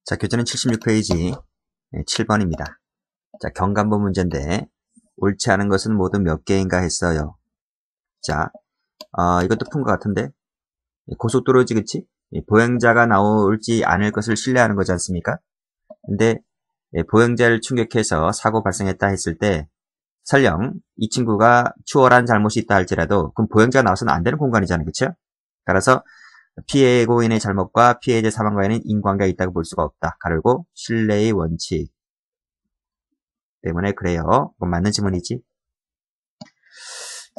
자, 교재는 76페이지 7번입니다. 자, 경관부 문제인데 옳지 않은 것은 모두 몇 개인가 했어요. 자, 이것도 푼 것 같은데 고속도로지 그치? 보행자가 나오지 않을 것을 신뢰하는 거지 않습니까? 근데 보행자를 충격해서 사고 발생했다 했을 때 설령 이 친구가 추월한 잘못이 있다 할지라도 그럼 보행자가 나와서는 안 되는 공간이잖아요. 그쵸? 따라서 피해고인의 잘못과 피해자 사망과에는 인과관계가 있다고 볼 수가 없다. 가르고 신뢰의 원칙 때문에 그래요. 그건 맞는 지문이지.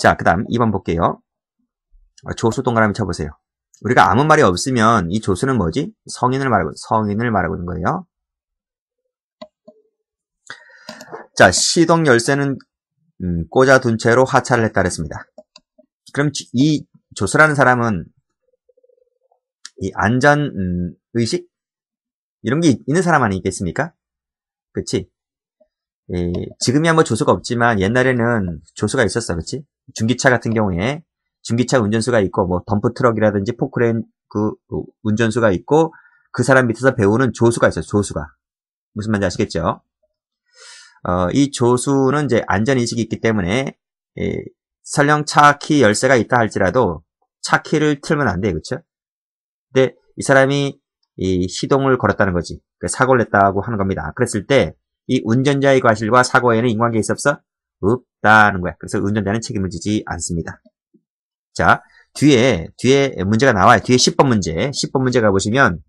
자, 그 다음 2번 볼게요. 조수 동그라미 쳐보세요. 우리가 아무 말이 없으면 이 조수는 뭐지? 성인을 말하고 있는 거예요. 자, 시동 열쇠는 꽂아둔 채로 하차를 했다 그랬습니다. 그럼 이 조수라는 사람은 이 안전 의식 이런 게 있는 사람 아니겠습니까? 그치? 지금이야 뭐 조수가 없지만 옛날에는 조수가 있었어, 그치? 중기차 같은 경우에 중기차 운전수가 있고 뭐 덤프트럭이라든지 포크레인 그 운전수가 있고 그 사람 밑에서 배우는 조수가 있어요. 조수가 무슨 말인지 아시겠죠? 이 조수는 이제 안전의식이 있기 때문에 설령 차 키 열쇠가 있다 할지라도 차 키를 틀면 안 돼, 그쵸? 근데 이 사람이 이 시동을 걸었다는 거지. 사고를 냈다고 하는 겁니다. 그랬을 때 이 운전자의 과실과 사고에는 인과관계 있어 없어? 없다는 거야. 그래서 운전자는 책임을 지지 않습니다. 자, 뒤에 문제가 나와요. 뒤에 10번 문제. 10번 문제 가보시면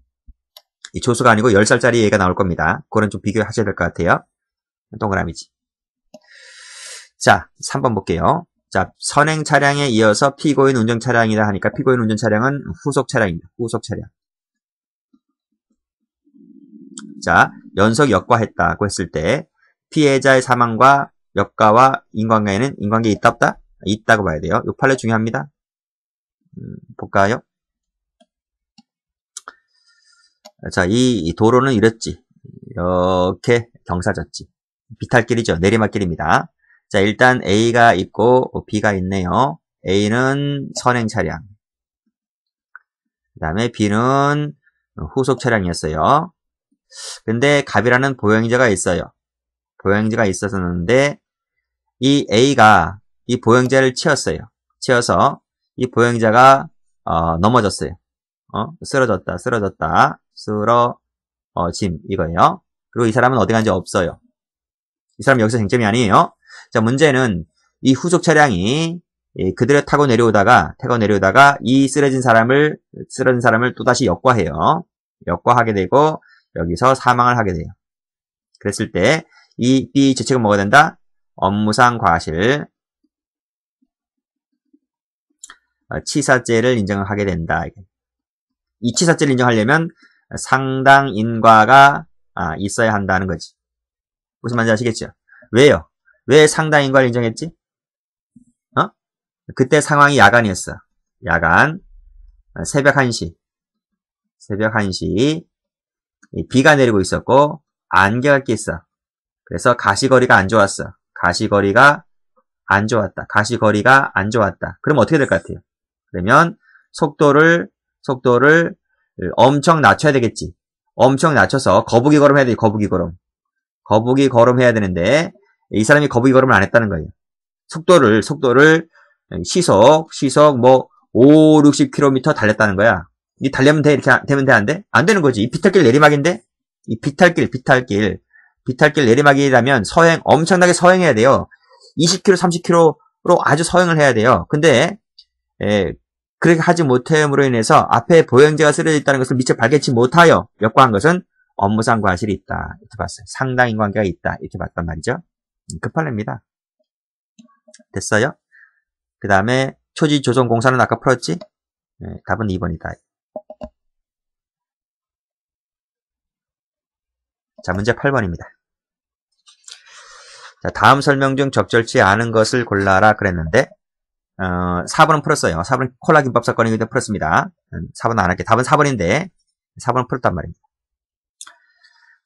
이 조수가 아니고 10살짜리 애가 나올 겁니다. 그거는 좀 비교하셔야 될 것 같아요. 동그라미지. 자, 3번 볼게요. 자, 선행 차량에 이어서 피고인 운전 차량이라 하니까 피고인 운전 차량은 후속 차량입니다. 후속 차량. 자, 연속 역과했다고 했을 때 피해자의 사망과 역과와 인과관계에는 인과관계 있다 없다? 있다고 봐야 돼요. 요 판례 중요합니다. 볼까요? 자, 이 도로는 이렇지. 이렇게 경사졌지. 비탈길이죠. 내리막길입니다. 자, 일단 A가 있고 B가 있네요. A는 선행 차량. 그 다음에 B는 후속 차량이었어요. 근데 갑이라는 보행자가 있어요. 보행자가 있었는데 이 A가 이 보행자를 치었어요. 치어서 이 보행자가 넘어졌어요. 쓰러짐 이거예요. 그리고 이 사람은 어디 간지 없어요. 이 사람 여기서 쟁점이 아니에요. 자, 문제는 이 후속 차량이 그대로 타고 내려오다가 이 쓰러진 사람을 또다시 역과해요. 역과하게 되고 여기서 사망을 하게 돼요. 그랬을 때 이 B 죄책은 뭐가 된다? 업무상 과실, 치사죄를 인정하게 된다. 이 치사죄를 인정하려면 상당 인과가 있어야 한다는 거지. 무슨 말인지 아시겠죠? 왜요? 왜 상당 인과를 인정했지? 그때 상황이 야간이었어. 야간, 새벽 1시. 비가 내리고 있었고 안개가 꼈어. 그래서 가시거리가 안 좋았어. 가시거리가 안 좋았다. 그럼 어떻게 될 것 같아요? 그러면 속도를 엄청 낮춰야 되겠지. 엄청 낮춰서 거북이 걸음 해야 돼. 거북이 걸음 해야 되는데 이 사람이 거북이 걸음을 안 했다는 거예요. 속도를 시속 뭐 5, 60km 달렸다는 거야. 이 달려면 돼? 이렇게 되면 돼? 안 돼? 안 되는 거지. 이 비탈길 내리막인데? 이 비탈길 내리막이라면 엄청나게 서행해야 돼요. 20km, 30km로 아주 서행을 해야 돼요. 근데, 그렇게 하지 못함으로 인해서 앞에 보행자가 쓰러져 있다는 것을 미처 발견치 못하여 역과한 것은 업무상 과실이 있다. 이렇게 봤어요. 상당 인과관계가 있다. 이렇게 봤단 말이죠. 급판례입니다. 됐어요? 그 다음에 초지조성공사는 아까 풀었지? 답은 2번이다. 자, 문제 8번입니다. 자, 다음 설명 중 적절치 않은 것을 골라라 그랬는데 4번은 풀었어요. 4번은 콜라 김밥 사건이기 때문에 풀었습니다. 4번은 안 할게요. 답은 4번인데 4번은 풀었단 말입니다.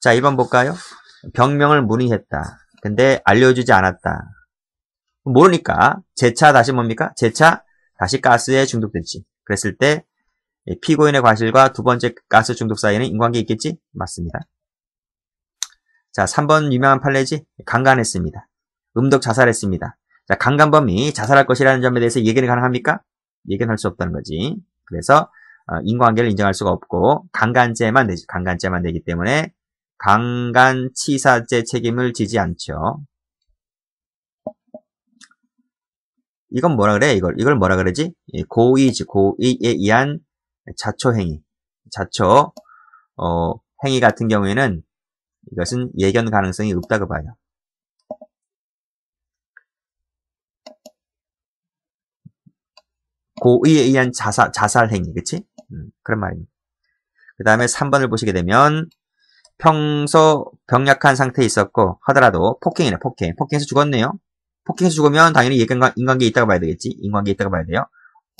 자, 1번 볼까요? 병명을 문의했다. 근데 알려주지 않았다. 모르니까 제차 다시 뭡니까? 제차 다시 가스에 중독됐지. 그랬을 때 피고인의 과실과 두 번째 가스 중독 사이에는 인과관계 있겠지? 맞습니다. 자, 3번 유명한 판례지? 강간했습니다. 음독 자살했습니다. 자, 강간범이 자살할 것이라는 점에 대해서 예견이 가능합니까? 예견할 수 없다는 거지. 그래서 인과관계를 인정할 수가 없고 강간죄만 되지. 강간죄만 되기 때문에 강간치사죄 책임을 지지 않죠. 이건 뭐라 그래? 이걸 뭐라 그러지? 고의지. 고의에 의한 자초행위. 자초 행위 같은 경우에는 이것은 예견 가능성이 없다고 봐요. 고의에 의한 자살 행위, 그치? 그런 말입니다. 그 다음에 3번을 보시게 되면 평소 병약한 상태에 있었고 하더라도 폭행이네, 폭행. 폭행해서 죽었네요. 폭행해서 죽으면 당연히 인과관계 있다고 봐야 되겠지. 인과관계 있다고 봐야 돼요.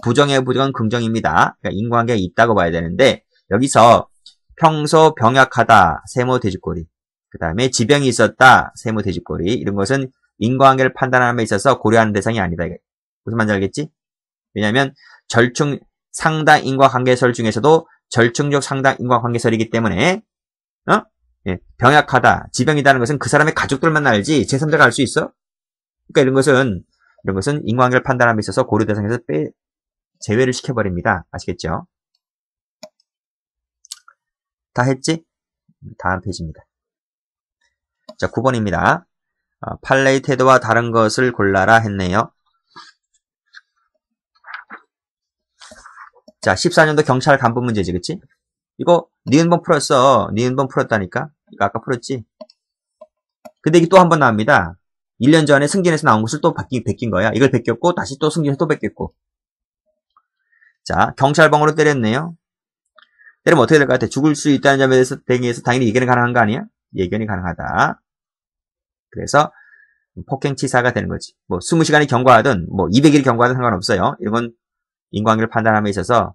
부정의 부정은 긍정입니다. 그러니까 인과관계가 있다고 봐야 되는데 여기서 평소 병약하다, 세모 돼지꼬리. 그 다음에 지병이 있었다, 세모 돼지꼬리. 이런 것은 인과관계를 판단함에 있어서 고려하는 대상이 아니다. 무슨 말인지 알겠지? 왜냐하면 상당 인과관계설 중에서도 절충적 상당 인과관계설이기 때문에 병약하다, 지병이다는 것은 그 사람의 가족들만 알지 제3자가 알 수 있어? 그러니까 이런 것은 인과관계를 판단함에 있어서 고려 대상에서 제외를 시켜버립니다. 아시겠죠? 다 했지? 다음 페이지입니다. 자, 9번입니다. 판례의 태도와 다른 것을 골라라 했네요. 자, 14년도 경찰 간부 문제지, 그치? 이거 니은번 풀었어. 니은번 풀었다니까? 이거 아까 풀었지? 근데 이게 또 한 번 나옵니다. 1년 전에 승진해서 나온 것을 또 베낀 거야. 이걸 베꼈고 다시 또 승진해서 또 베꼈고. 자, 경찰봉으로 때렸네요. 때리면 어떻게 될 것 같아? 죽을 수 있다는 점에 대해서 당연히 예견이 가능한 거 아니야? 예견이 가능하다. 그래서 폭행치사가 되는 거지. 뭐 20시간이 경과하든 뭐 200일이 경과하든 상관없어요. 이건 인과관계를 판단함에 있어서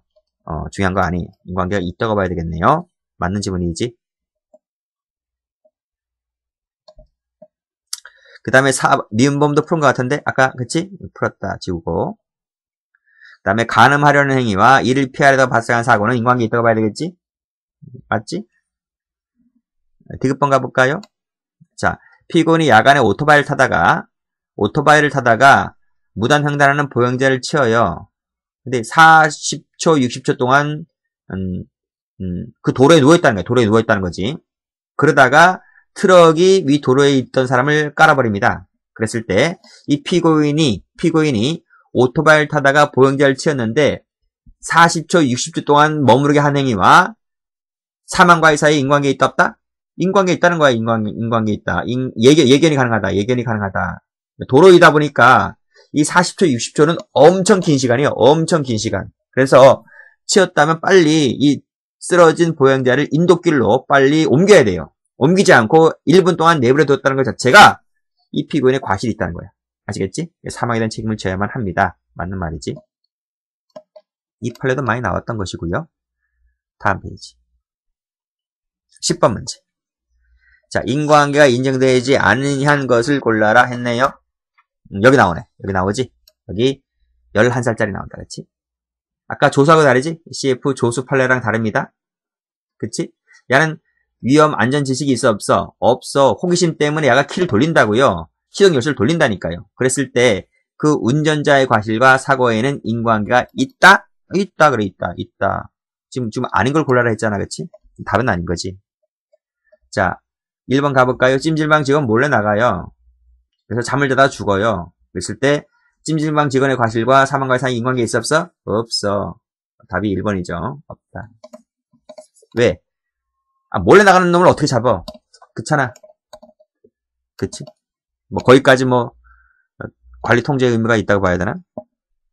중요한 거 아니. 인과관계가 있다고 봐야 되겠네요. 맞는 지문이지. 그 다음에 니은범도 푸른 것 같은데 아까 그치? 풀었다. 지우고. 그 다음에 간음하려는 행위와 이를 피하려다 발생한 사고는 인과관계 있다고 봐야 되겠지? 맞지? 디귿번 가볼까요? 자, 피고인이 야간에 오토바이를 타다가 무단 횡단하는 보행자를 치어요. 근데 40초, 60초 동안 그 도로에 누워있다는 거야. 도로에 누워있다는 거지. 그러다가 트럭이 위 도로에 있던 사람을 깔아버립니다. 그랬을 때 이 피고인이 오토바이를 타다가 보행자를 치었는데 40초, 60초 동안 머무르게 한 행위와 사망과의 사이에 인과관계 있다 없다? 인과관계 있다는 거야. 인과관계 있다. 예견이 가능하다. 예견이 가능하다. 도로이다 보니까 이 40초, 60초는 엄청 긴 시간이에요. 엄청 긴 시간. 그래서 치었다면 빨리 이 쓰러진 보행자를 인도길로 빨리 옮겨야 돼요. 옮기지 않고 1분 동안 내버려 뒀다는 것 자체가 이 피고인의 과실이 있다는 거야. 아시겠지? 사망에 대한 책임을 져야만 합니다. 맞는 말이지. 이 판례도 많이 나왔던 것이고요. 다음 페이지. 10번 문제. 자, 인과관계가 인정되지 않은 것을 골라라 했네요. 여기 나오네. 여기 나오지? 여기 11살짜리 나온다. 그치? 아까 조수하고 다르지? CF 조수 판례랑 다릅니다. 그치? 얘는 위험 안전 지식이 있어 없어? 없어. 호기심 때문에 얘가 키를 돌린다고요. 시동 열쇠를 돌린다니까요. 그랬을 때 그 운전자의 과실과 사고에는 인과관계가 있다? 있다 그래. 있다. 지금 아닌 걸 골라라 했잖아. 그치? 답은 아닌 거지. 자, 1번 가볼까요? 찜질방 직원 몰래 나가요. 그래서 잠을 자다 죽어요. 그랬을 때 찜질방 직원의 과실과 사망과의 사이 인과관계 있어 없어? 없어. 답이 1번이죠. 없다. 왜? 몰래 나가는 놈을 어떻게 잡아? 그렇잖아. 그치? 뭐 거기까지 관리 통제 의무가 있다고 봐야 되나?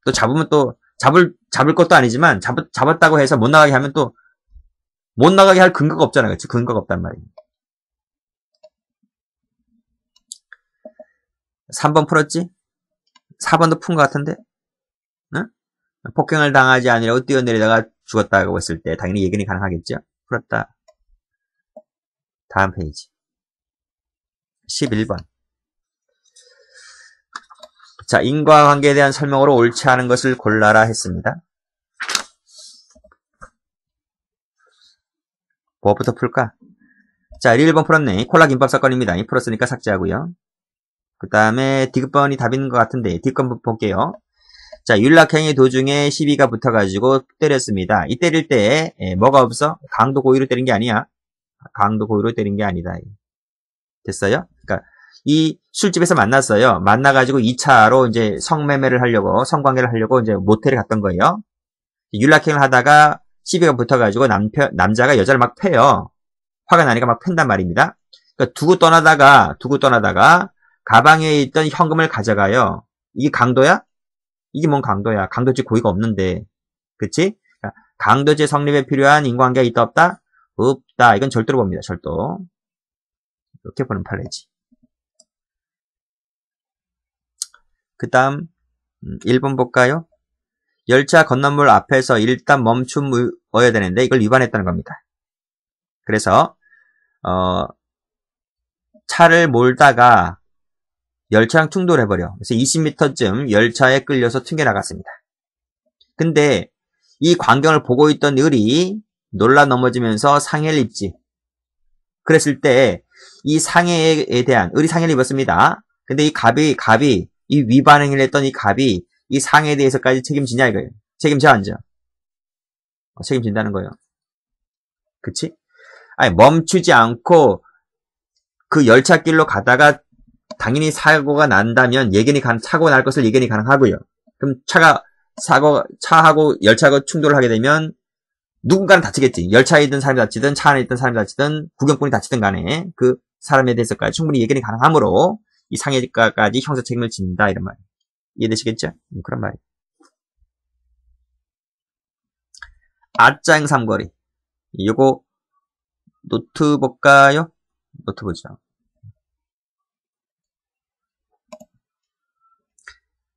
또 잡으면 또 잡을 것도 아니지만 잡았다고 해서 못 나가게 하면 또 못 나가게 할 근거가 없잖아. 그치? 근거가 없단 말이야. 3번 풀었지? 4번도 푼 것 같은데? 응? 폭행을 당하지 않으려고 뛰어내리다가 죽었다고 했을 때 당연히 예견이 가능하겠죠? 풀었다. 다음 페이지. 11번. 자, 인과관계에 대한 설명으로 옳지 않은 것을 골라라 했습니다. 뭐부터 풀까? 자, 1번 풀었네. 콜라 김밥 사건입니다. 풀었으니까 삭제하고요. 그 다음에 디귿번이 답인 것 같은데 디귿번 볼게요. 자, 윤락행위 도중에 시비가 붙어가지고 때렸습니다. 이 때릴 때 뭐가 없어? 강도 고의로 때린 게 아니야. 강도 고의로 때린 게 아니다. 됐어요? 그러니까 이 술집에서 만났어요. 만나가지고 2차로 이제 성매매를 하려고, 성관계를 하려고 이제 모텔에 갔던 거예요. 윤락행위를 하다가 시비가 붙어가지고 남자가 여자를 막 패요. 화가 나니까 막 팬단 말입니다. 그러니까 두고 떠나다가 가방에 있던 현금을 가져가요. 이게 강도야? 이게 뭔 강도야? 강도죄 고의가 없는데. 그치? 그러니까 강도죄 성립에 필요한 인과관계가 있다 없다? 없다. 이건 절도로 봅니다. 절도. 이렇게 보는 판례지. 그 다음 1번 볼까요? 열차 건너물 앞에서 일단 멈춤어야 되는데 이걸 위반했다는 겁니다. 그래서 차를 몰다가 열차랑 충돌해버려. 그래서 20m쯤 열차에 끌려서 튕겨나갔습니다. 근데 이 광경을 보고 있던 을이 놀라 넘어지면서 상해를 입지. 그랬을 때 이 상해에 대한 을이 상해를 입었습니다. 근데 이 갑이 이 위반행위를 했던 이 갑이 이 상해에 대해서까지 책임지냐 이거예요. 책임져 안 져? 책임진다는 거예요. 그치? 아니 멈추지 않고 그 열차길로 가다가 당연히 사고가 난다면 사고가 날 것을 예견이 가능하고요. 그럼 차하고 열차하고 충돌을 하게 되면 누군가는 다치겠지. 열차에 있던 사람이 다치든 차 안에 있던 사람이 다치든 구경꾼이 다치든 간에 그 사람에 대해서까지 충분히 예견이 가능하므로 이 상해까지 형사 책임을 진다 이런 말. 이해되시겠죠? 그런 말이에요. 아짱 삼거리. 요거 노트 볼까요? 노트 보죠.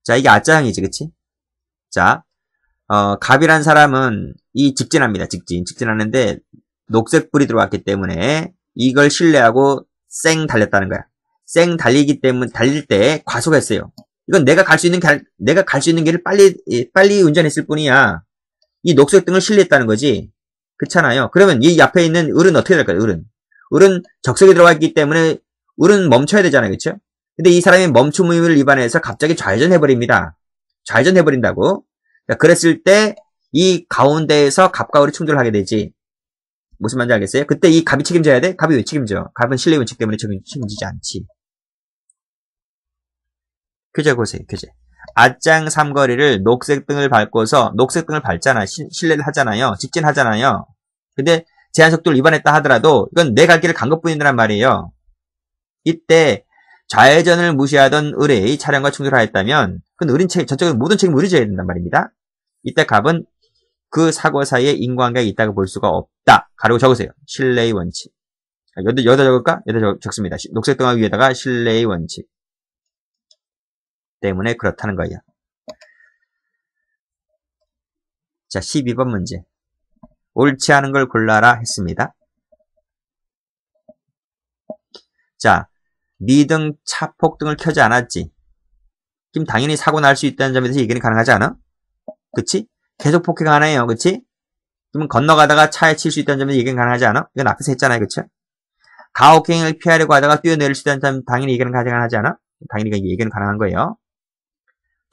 자, 이게 아짜형이지, 그치? 자, 갑이란 사람은 이 직진합니다. 직진하는데 녹색 불이 들어왔기 때문에 이걸 신뢰하고 쌩 달렸다는 거야. 쌩 달리기 때문에 달릴 때 과속했어요. 이건 내가 갈 수 있는 길을 빨리 운전했을 뿐이야. 이 녹색 등을 신뢰했다는 거지. 그렇잖아요. 그러면 이 앞에 있는 을은 어떻게 될까요? 을은 적색이 들어가 있기 때문에 을은 멈춰야 되잖아요. 그렇죠? 근데 이 사람이 멈춤 의무를 위반해서 갑자기 좌회전해버립니다. 좌회전해버린다고. 그러니까 그랬을 때 이 가운데에서 갑과 을이 충돌을 하게 되지. 무슨 말인지 알겠어요? 그때 이 갑이 책임져야 돼? 갑이 왜 책임져? 갑은 신뢰 원칙 때문에 책임지지 않지. 교재 보세요. 교재. 아짱 삼거리를 녹색 등을 밟고서 녹색 등을 밟잖아. 신뢰를 하잖아요. 직진하잖아요. 근데 제한 속도를 위반했다 하더라도 이건 내 갈 길을 간 것뿐이란 말이에요. 이때 좌회전을 무시하던 을의 차량과 충돌하였다면 그건 을인 저쪽은 모든 책임을 을이 져야 된단 말입니다. 이때 갑은 그 사고 사이에 인과관계가 있다고 볼 수가 없다. 가르고 적으세요. 신뢰의 원칙. 여기다 적을까? 여기다 적습니다. 녹색 등화 위에다가 신뢰의 원칙. 때문에 그렇다는 거예요. 자, 12번 문제. 옳지 않은 걸 골라라 했습니다. 자, 미등, 차폭 등을 켜지 않았지. 그럼 당연히 사고 날 수 있다는 점에 대해서 얘기는 가능하지 않아? 그치? 계속 폭행하네요. 그치? 그러면 건너가다가 차에 칠 수 있다는 점에 얘기는 가능하지 않아? 이건 앞에서 했잖아요. 그쵸? 가혹행위를 피하려고 하다가 뛰어내릴 수 있다는 점 당연히 얘기는 가능하지 않아? 당연히 얘기는 가능한 거예요.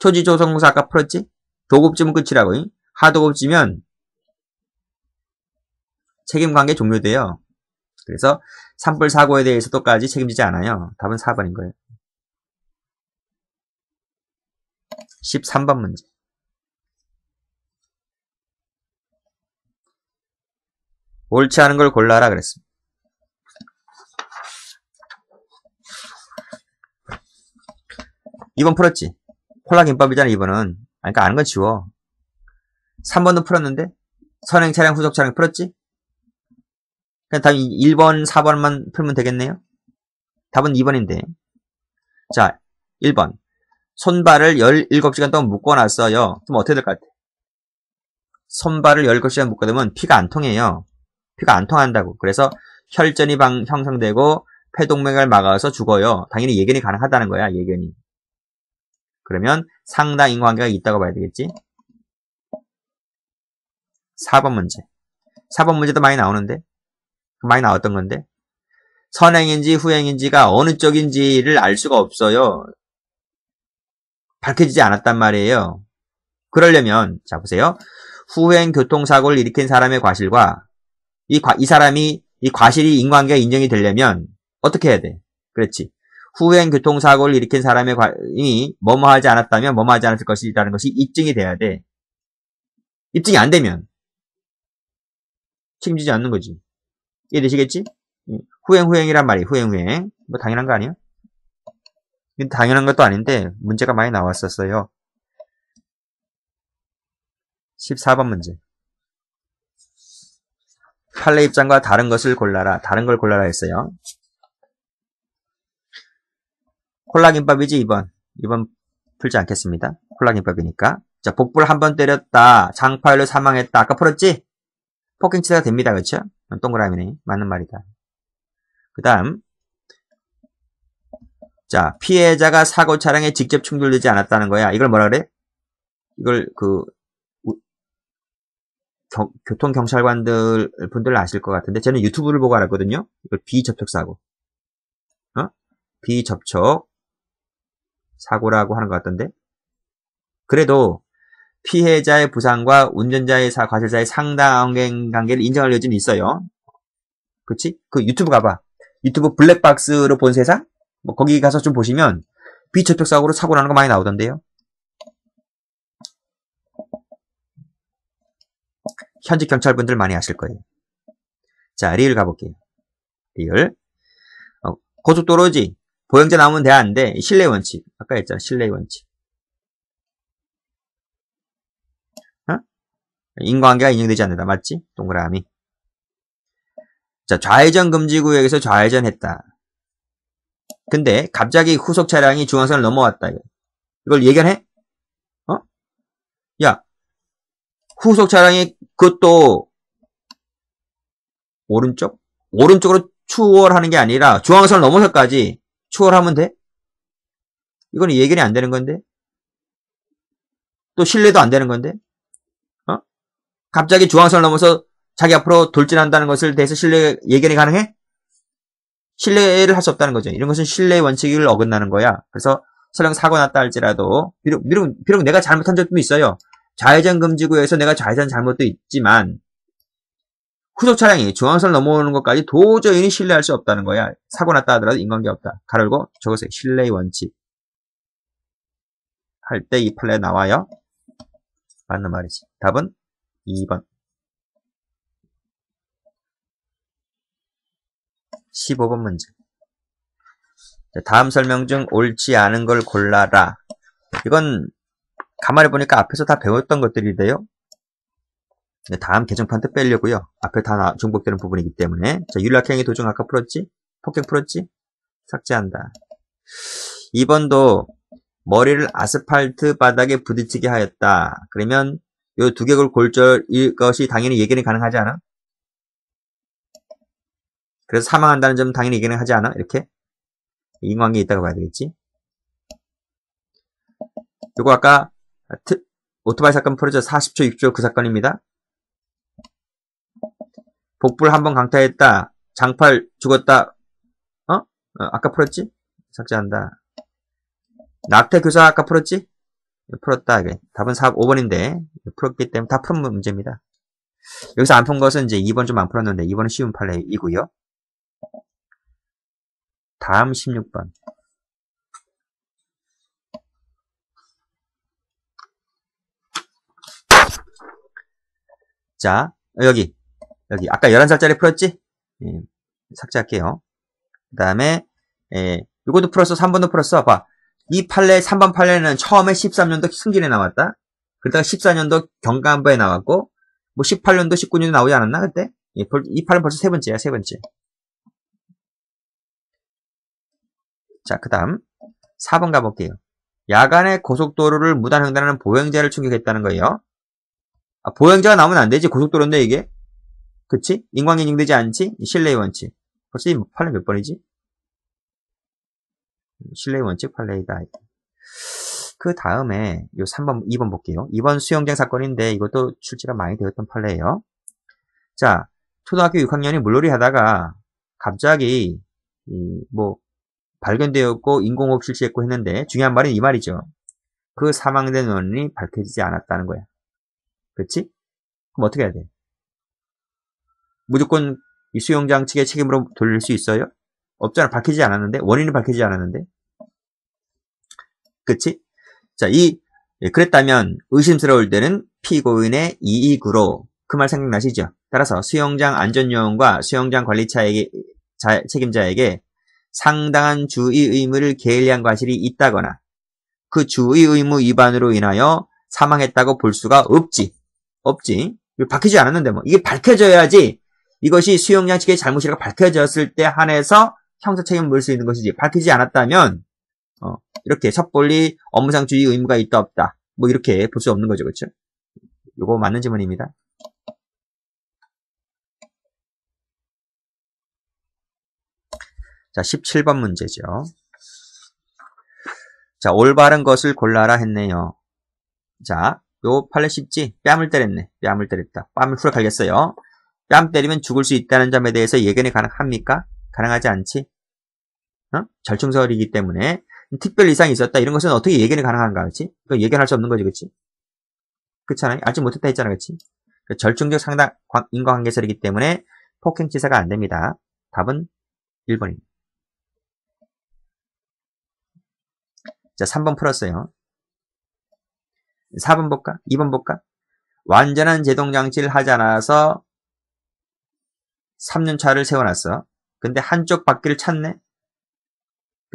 초지조성무사 아까 풀었지? 도급지면 끝이라고. 하도급지면 책임관계 종료돼요. 그래서 산불 사고에 대해서도까지 책임지지 않아요. 답은 4번인 거예요. 13번 문제. 옳지 않은 걸 골라라 그랬습니다. 이번 풀었지? 콜라 김밥이잖아 2번은. 그러니까 아는 건 지워. 3번도 풀었는데 선행 차량 후속 차량 풀었지? 그냥 답 1번 4번만 풀면 되겠네요. 답은 2번인데. 자 1번 손발을 17시간 동안 묶어놨어요. 그럼 어떻게 될 것 같아? 손발을 17시간 묶어두면 피가 안 통해요. 피가 안 통한다고. 그래서 혈전이 형성되고 폐동맥을 막아서 죽어요. 당연히 예견이 가능하다는 거야. 예견이. 그러면 상당 인과관계가 있다고 봐야 되겠지. 4번 문제. 4번 문제도 많이 나오는데 많이 나왔던 건데. 선행인지 후행인지가 어느 쪽인지를 알 수가 없어요. 밝혀지지 않았단 말이에요. 그러려면, 자, 보세요. 후행 교통사고를 일으킨 사람의 과실과 이 사람이 이 과실이 인과관계가 인정이 되려면 어떻게 해야 돼? 그렇지. 후행 교통사고를 일으킨 사람의 과실이 뭐뭐 하지 않았다면 뭐뭐 하지 않았을 것이라는 것이 입증이 돼야 돼. 입증이 안 되면 책임지지 않는 거지. 이해되시겠지? 후행이란 말이 후행. 뭐 당연한 거 아니야? 당연한 것도 아닌데 문제가 많이 나왔었어요. 14번 문제. 판례 입장과 다른 것을 골라라. 다른 걸 골라라 했어요. 콜라김밥이지 2번. 2번 풀지 않겠습니다. 콜라김밥이니까. 자, 복부를 한 번 때렸다. 장파열로 사망했다. 아까 풀었지? 폭행 치사가 됩니다. 그렇죠? 동그라미네. 맞는 말이다. 그 다음. 자, 피해자가 사고 차량에 직접 충돌되지 않았다는 거야. 이걸 뭐라 그래? 이걸 교통경찰관들 분들 아실 것 같은데 저는 유튜브를 보고 알았거든요. 이걸 비접촉 사고. 비접촉 사고라고 하는 것 같던데. 그래도 피해자의 부상과 운전자의 과실자의 상당 관계를 인정할 여지는 있어요. 그치? 그 유튜브 가봐. 유튜브 블랙박스로 본 세상? 뭐 거기 가서 좀 보시면 비접촉 사고로 사고 나는 거 많이 나오던데요. 현직 경찰분들 많이 아실 거예요. 자, 리을 가볼게요. 리을. 고속도로지. 보행자 나오면 돼, 안 돼? 신뢰 원칙. 아까 했잖아, 신뢰 원칙. 인과관계가 인정되지 않는다. 맞지? 동그라미. 자, 좌회전 금지구역에서 좌회전했다. 근데 갑자기 후속 차량이 중앙선을 넘어왔다. 이걸 예견해? 야, 후속 차량이 그것도 오른쪽으로 추월하는 게 아니라 중앙선을 넘어서까지 추월하면 돼? 이건 예견이 안 되는 건데? 또 신뢰도 안 되는 건데? 갑자기 중앙선을 넘어서 자기 앞으로 돌진한다는 것을 대해서 예견이 가능해? 신뢰를 할 수 없다는 거죠. 이런 것은 신뢰 원칙을 어긋나는 거야. 그래서 설령 사고 났다 할지라도 비록 내가 잘못한 적도 있어요. 좌회전 금지구에서 내가 좌회전 잘못도 있지만 후속 차량이 중앙선을 넘어오는 것까지 도저히 신뢰할 수 없다는 거야. 사고 났다 하더라도 인관계 없다. 가로고 적으세요. 신뢰 원칙 할 때 이 판례 나와요. 맞는 말이지. 답은 2번. 15번 문제. 다음 설명 중 옳지 않은 걸 골라라. 이건 가만히 보니까 앞에서 다 배웠던 것들인데요. 다음 개정판 때 빼려고요. 앞에 다 중복되는 부분이기 때문에. 자, 윤락행위 도중 아까 풀었지? 폭행 풀었지? 삭제한다. 2번도 머리를 아스팔트 바닥에 부딪히게 하였다. 그러면 요 두 개골 골절일 것이 당연히 예견이 가능하지 않아? 그래서 사망한다는 점은 당연히 예견이 하지 않아? 이렇게? 인과관계 있다고 봐야 되겠지? 요거 아까 오토바이 사건 풀어져 40초 6조 그 사건입니다. 복부를 한번 강타했다. 장팔 죽었다. 아까 풀었지? 삭제한다. 낙태 교사 아까 풀었지? 풀었다. 답은 5번인데 풀었기 때문에 다 푼 문제입니다. 여기서 안 푼 것은 이제 2번 좀 안 풀었는데 2번은 쉬운 판례이고요. 다음 16번. 자, 여기 아까 11살짜리 풀었지? 삭제할게요. 그 다음에 이것도 풀었어. 3번도 풀었어. 봐. 이 판례 3번 판례는 처음에 13년도 승진에 나왔다. 그러다가 14년도 경감부에 나왔고 뭐 18년도 19년도 나오지 않았나 그때? 이 판례는 벌써 세 번째야. 세 번째. 자, 그 다음 4번 가볼게요. 야간에 고속도로를 무단횡단하는 보행자를 충격했다는 거예요. 보행자가 나오면 안 되지. 고속도로인데 이게. 그치? 인과관계 인정되지 않지? 신뢰의 원칙. 벌써 이 판례 몇 번이지? 신뢰의 원칙 판례이다. 그 다음에 요 3번, 2번 볼게요. 2번 수영장 사건인데 이것도 출제가 많이 되었던 판례예요. 자, 초등학교 6학년이 물놀이 하다가 갑자기 발견되었고 인공호흡 실시했고 했는데 중요한 말은 이 말이죠. 그 사망된 원인이 밝혀지지 않았다는 거야. 그렇지? 그럼 어떻게 해야 돼? 무조건 이 수용장 측의 책임으로 돌릴 수 있어요? 없잖아. 밝혀지지 않았는데. 원인이 밝혀지지 않았는데. 그치? 자, 그랬다면 의심스러울 때는 피고인의 이익으로 그 말 생각나시죠? 따라서 수영장 안전요원과 수영장 관리차에게 책임자에게 상당한 주의 의무를 게을리한 과실이 있다거나 그 주의 의무 위반으로 인하여 사망했다고 볼 수가 없지. 밝혀지지 않았는데 이게 밝혀져야지 이것이 수영장 측의 잘못이라고 밝혀졌을 때 한해서 형사 책임을 물을 수 있는 것이지. 밝히지 않았다면 이렇게 섣불리 업무상 주의 의무가 있다 없다 이렇게 볼 수 없는 거죠. 그렇죠? 이거 맞는 질문입니다. 자, 17번 문제죠. 자, 올바른 것을 골라라 했네요. 자, 요 판례 쉽지? 뺨을 때렸네. 뺨을 때렸다. 뺨을 후려 갈겼어요. 뺨 때리면 죽을 수 있다는 점에 대해서 예견이 가능합니까? 가능하지 않지? 절충설이기 때문에 특별 이상이 있었다. 이런 것은 어떻게 예견이 가능한가? 그치? 그거 예견할 수 없는 거지. 그치? 그렇잖아요? 알지 못했다 했잖아. 그치? 절충적 상당 인과관계설이기 때문에 폭행치사가 안 됩니다. 답은 1번입니다. 자, 3번 풀었어요. 4번 볼까? 2번 볼까? 완전한 제동장치를 하지 않아서 3년차를 세워놨어. 근데 한쪽 바퀴를 찼네?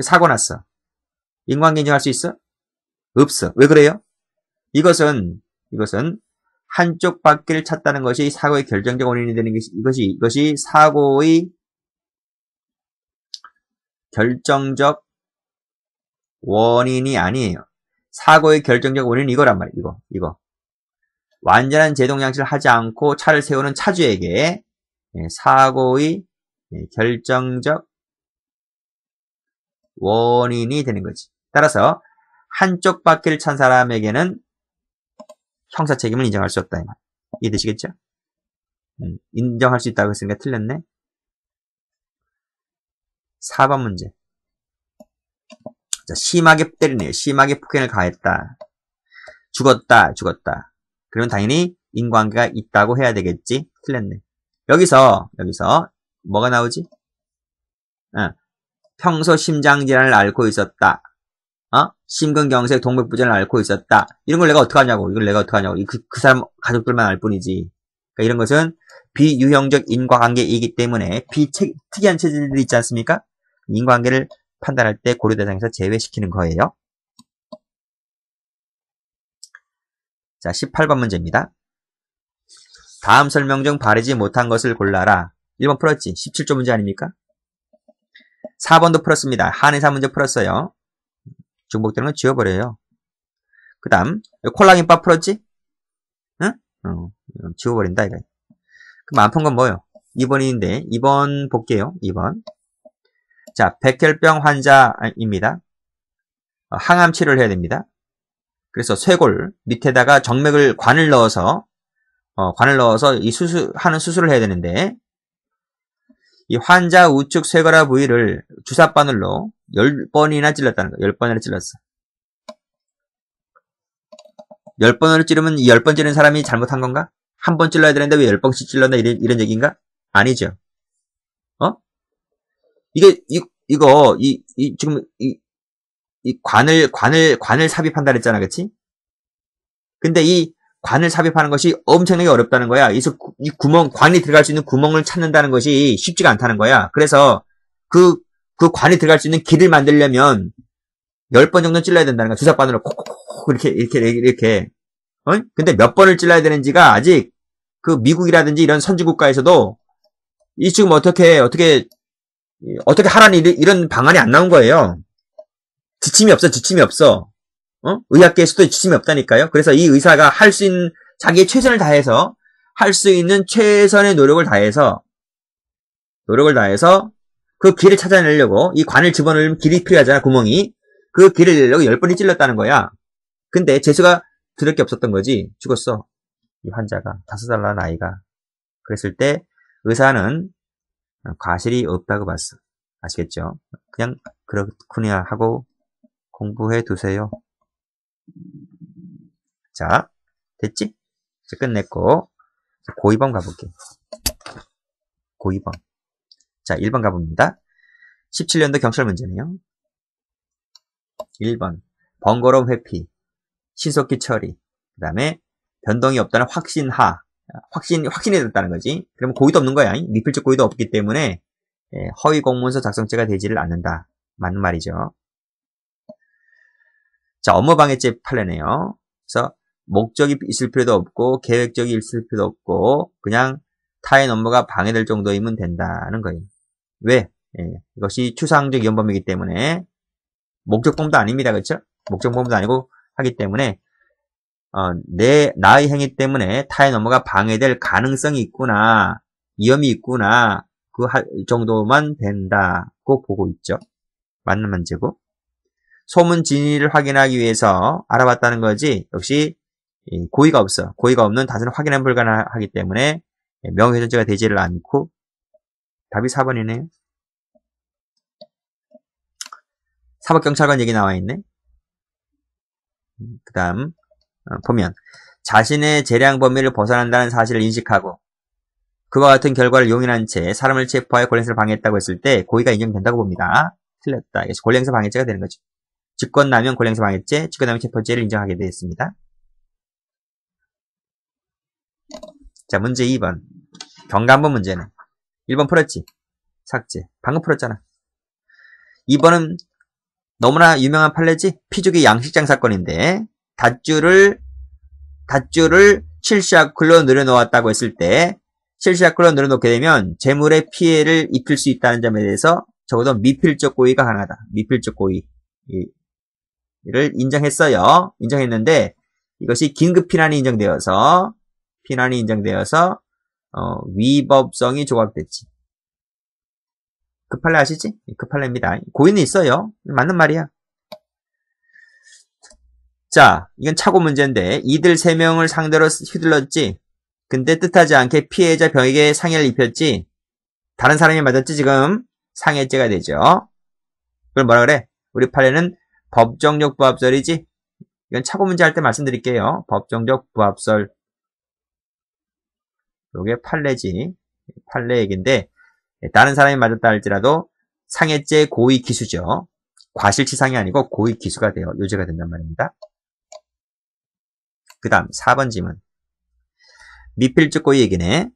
사고 났어. 인과관계 인정할 수 있어? 없어. 왜 그래요? 이것은 한쪽 바퀴를 찼다는 것이 사고의 결정적 원인이 되는 이것이 사고의 결정적 원인이 아니에요. 사고의 결정적 원인은 이거란 말이에요. 이거. 완전한 제동장치를 하지 않고 차를 세우는 차주에게 사고의 결정적 원인이 되는 거지. 따라서 한쪽 바퀴를 찬 사람에게는 형사 책임을 인정할 수 없다. 이해되시겠죠? 인정할 수 있다고 했으니까 틀렸네. 4번 문제. 자, 심하게 때리네요. 심하게 폭행을 가했다. 죽었다. 그러면 당연히 인과관계가 있다고 해야 되겠지? 틀렸네. 여기서 뭐가 나오지? 평소 심장질환을 앓고 있었다. 심근경색, 동맥부전을 앓고 있었다. 이런 걸 내가 어떡하냐고. 그 사람 가족들만 알 뿐이지. 그러니까 이런 것은 비유형적 인과관계이기 때문에 특이한 체질들이 있지 않습니까? 인과관계를 판단할 때 고려 대상에서 제외시키는 거예요. 자, 18번 문제입니다. 다음 설명 중 바르지 못한 것을 골라라. 1번 풀었지? 17조 문제 아닙니까? 4번도 풀었습니다. 한의사 문제 풀었어요. 중복되는 건 지워버려요. 그 다음 콜라김밥 풀었지? 응? 지워버린다 이거. 그럼 안 푼 건 뭐예요? 2번인데 2번 볼게요. 2번. 자, 백혈병 환자입니다. 항암 치료를 해야 됩니다. 그래서 쇄골 밑에다가 관을 넣어서 이 하는 수술을 해야 되는데, 이 환자 우측 쇄골화 부위를 주사바늘로 10번이나 찔렀다는 거예요. 10번이나 찔렀어. 10번으로 찌르면 이 10번 찌르는 사람이 잘못한 건가? 한 번 찔러야 되는데 왜 10번씩 찔렀나? 이런 얘기인가? 아니죠. 지금 관을 삽입한다 그랬잖아. 그치? 근데 이 관을 삽입하는 것이 엄청나게 어렵다는 거야. 이 관이 들어갈 수 있는 구멍을 찾는다는 것이 쉽지가 않다는 거야. 그래서 그 관이 들어갈 수 있는 길을 만들려면 10번 정도 찔러야 된다는 거야. 주사바늘로 콕콕콕 이렇게. 근데 몇 번을 찔러야 되는지가 아직 그 미국이라든지 이런 선진국가에서도 지금 어떻게 하라는 이런 방안이 안 나온 거예요. 지침이 없어. 의학계에서도 지침이 없다니까요. 그래서 이 의사가 할 수 있는 자기의 최선을 다해서 할 수 있는 최선의 노력을 다해서 그 길을 찾아내려고 이 관을 집어넣으면 길이 필요하잖아. 구멍이. 그 길을 내려고 10번이 찔렀다는 거야. 근데 재수가 들을 게 없었던 거지. 죽었어. 이 환자가 5살 난 아이가. 그랬을 때 의사는 과실이 없다고 봤어. 아시겠죠? 그냥 그렇구나 하고 공부해 두세요. 자, 됐지? 이제 끝냈고 고2번 가볼게. 고2번. 자, 1번 가봅니다. 17년도 경찰 문제네요. 1번. 번거로운 회피, 신속히 처리, 그 다음에 변동이 없다는 확신하. 확신이 됐다는 거지. 그러면 고의도 없는 거야. 미필적 고의도 없기 때문에 허위 공문서 작성죄가 되지를 않는다. 맞는 말이죠. 자, 업무방해죄 판례네요. 그래서 목적이 있을 필요도 없고 계획적이 있을 필요도 없고 그냥 타인 업무가 방해될 정도이면 된다는 거예요. 왜? 이것이 추상적 위헌범이기 때문에 목적범도 아닙니다. 그렇죠? 목적범도 아니고 하기 때문에 나의 행위 때문에 타인 업무가 방해될 가능성이 있구나, 위험이 있구나, 그 정도만 된다고 보고 있죠. 맞는 문제고. 소문 진위를 확인하기 위해서 알아봤다는 거지, 역시 고의가 없어. 고의가 없는 다수는 확인은 불가능하기 때문에 명예훼손죄가 되지를 않고 답이 4번이네요. 사법경찰관 얘기 나와 있네. 그 다음 보면 자신의 재량 범위를 벗어난다는 사실을 인식하고 그와 같은 결과를 용인한 채 사람을 체포하여 권리행사를 방해했다고 했을 때 고의가 인정된다고 봅니다. 틀렸다. 이것이 권리행사 방해죄가 되는 거죠. 직권남용 권리행사 방해죄, 직권남용 체포죄를 인정하게 되었습니다. 자, 문제 2번. 경감본 문제는 1번 풀었지? 삭제. 방금 풀었잖아. 2번은 너무나 유명한 판례지? 피죽의 양식장 사건인데 닷줄을 실시아클로 늘어놓았다고 했을 때 실시아클로 늘어놓게 되면 재물의 피해를 입힐 수 있다는 점에 대해서 적어도 미필적 고의가 가능하다. 미필적 고의를 인정했어요. 인정했는데 이것이 긴급 피난이 인정되어서 위법성이 조각됐지. 그 판례 아시지? 그 판례입니다. 고의는 있어요. 맞는 말이야. 자, 이건 착오 문제인데 이들 3명을 상대로 휘둘렀지. 근데 뜻하지 않게 피해자 병에게 상해를 입혔지. 다른 사람이 맞았지 지금. 상해죄가 되죠. 그럼 뭐라 그래? 우리 판례는 법정적 부합설이지. 이건 착오 문제 할 때 말씀드릴게요. 법정적 부합설. 요게 판례지. 판례 얘기인데 다른 사람이 맞았다 할지라도 상해죄 고의 기수죠. 과실치상이 아니고 고의 기수가 돼요. 요죄가 된단 말입니다. 그 다음 4번 지문. 미필적 고의 얘기네.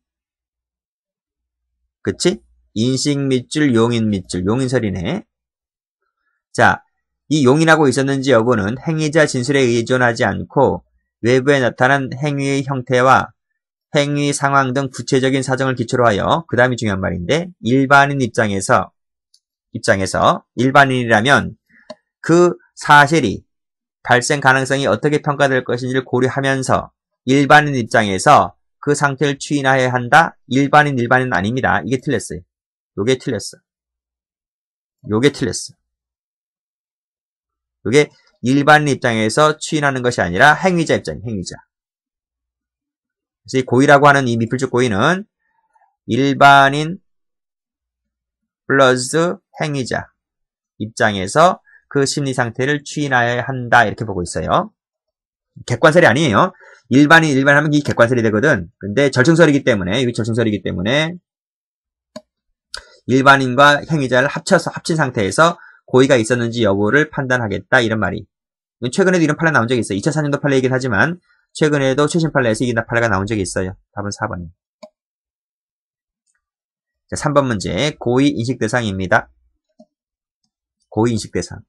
그치? 인식 밑줄, 용인 밑줄, 용인설이네. 자, 이 용인하고 있었는지 여부는 행위자 진술에 의존하지 않고 외부에 나타난 행위의 형태와 행위 상황 등 구체적인 사정을 기초로 하여 그 다음이 중요한 말인데 일반인 입장에서 일반인이라면 그 사실이 발생 가능성이 어떻게 평가될 것인지를 고려하면서 일반인 입장에서 그 상태를 추인해야 한다. 일반인은 아닙니다. 이게 틀렸어요. 요게 틀렸어. 요게 일반인 입장에서 추인하는 것이 아니라 행위자 입장이에요. 행위자. 그래서 이 고의라고 하는 이 미필적 고의는 일반인 플러스 행위자 입장에서 그 심리 상태를 추인해야 한다. 이렇게 보고 있어요. 객관설이 아니에요. 일반인 하면 이 객관설이 되거든. 근데 절충설이기 때문에 일반인과 행위자를 합친 상태에서 고의가 있었는지 여부를 판단하겠다. 이런 말이. 최근에도 이런 판례 나온 적이 있어요. 2004년도 판례이긴 하지만 최근에도 최신 판례에서 이 판례가 나온 적이 있어요. 답은 4번이에요. 자, 3번 문제. 고의 인식 대상입니다. 고의 인식 대상.